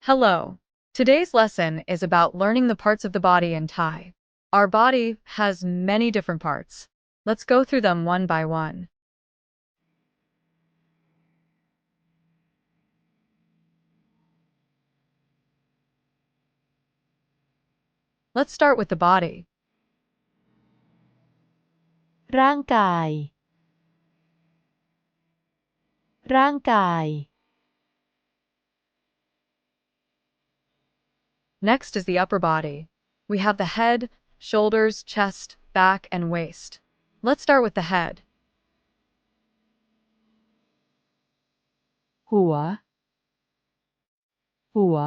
Hello. Today's lesson is about learning the parts of the body in Thai. Our body has many different parts. Let's go through them one by one. Let's start with the body. ร่างกาย ร่างกาย Next is the upper body. We have the head, shoulders, chest, back, and waist. Let's start with the head. หัว หัว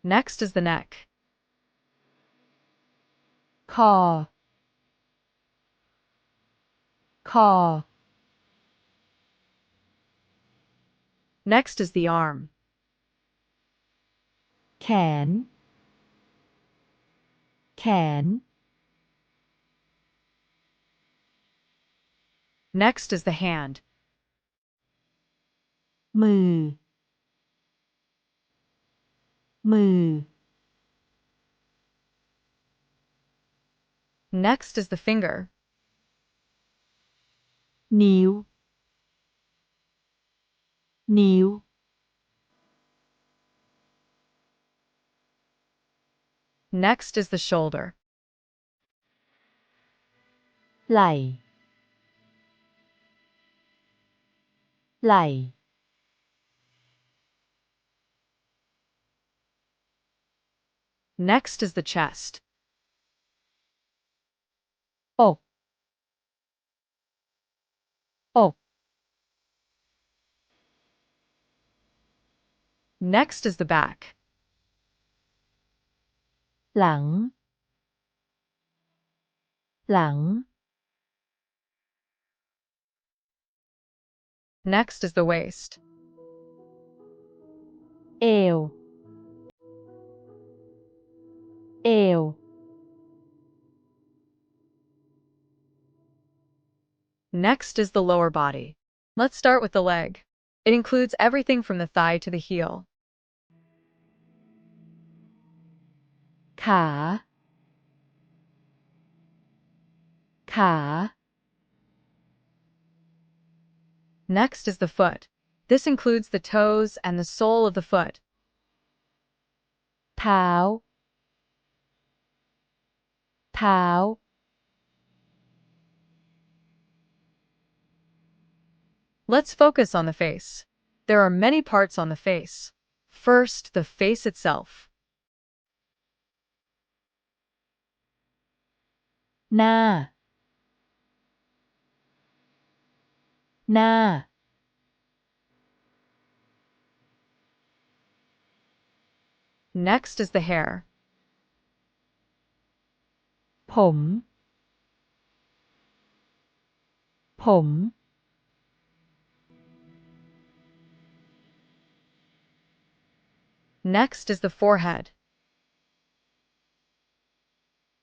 Next is the neck. คอ คอ Next is the arm. แขน แขน Next is the hand. มือ มือ Next is the finger. นิ้ว นิ้ว Next is the shoulder. ไหล่ ไหล่ Next is the chest. อก อก Next is the back. หลัง หลัง Next is the waist. เอว เอว Next is the lower body. Let's start with the leg. It includes everything from the thigh to the heel. ขา ขา Next is the foot. This includes the toes and the sole of the foot. เท้า เท้า Let's focus on the face. There are many parts on the face. First, the face itself. หน้า หน้า Next is the hair. ผม ผม Next is the forehead.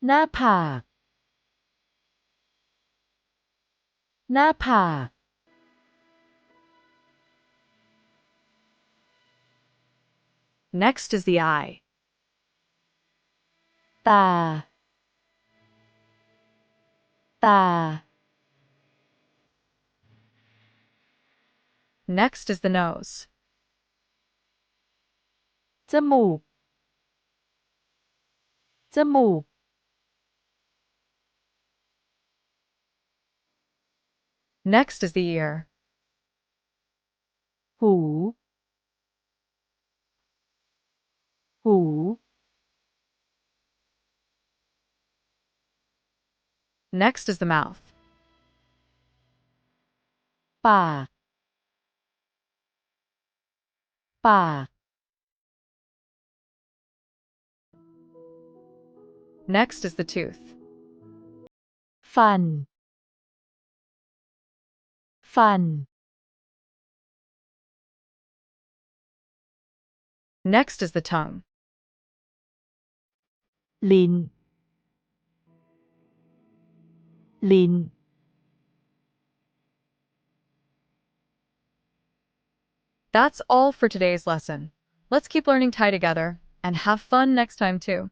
หน้าผาก หน้าผาก Next is the eye. ตา ตา Next is the nose. จมูก จมูก Next is the ear. หู หู Next is the mouth. ปาก ปาก Next is the tooth. ฟัน ฟัน Next is the tongue. ลิ้น ลิ้น That's all for today's lesson. Let's keep learning Thai together and have fun next time too.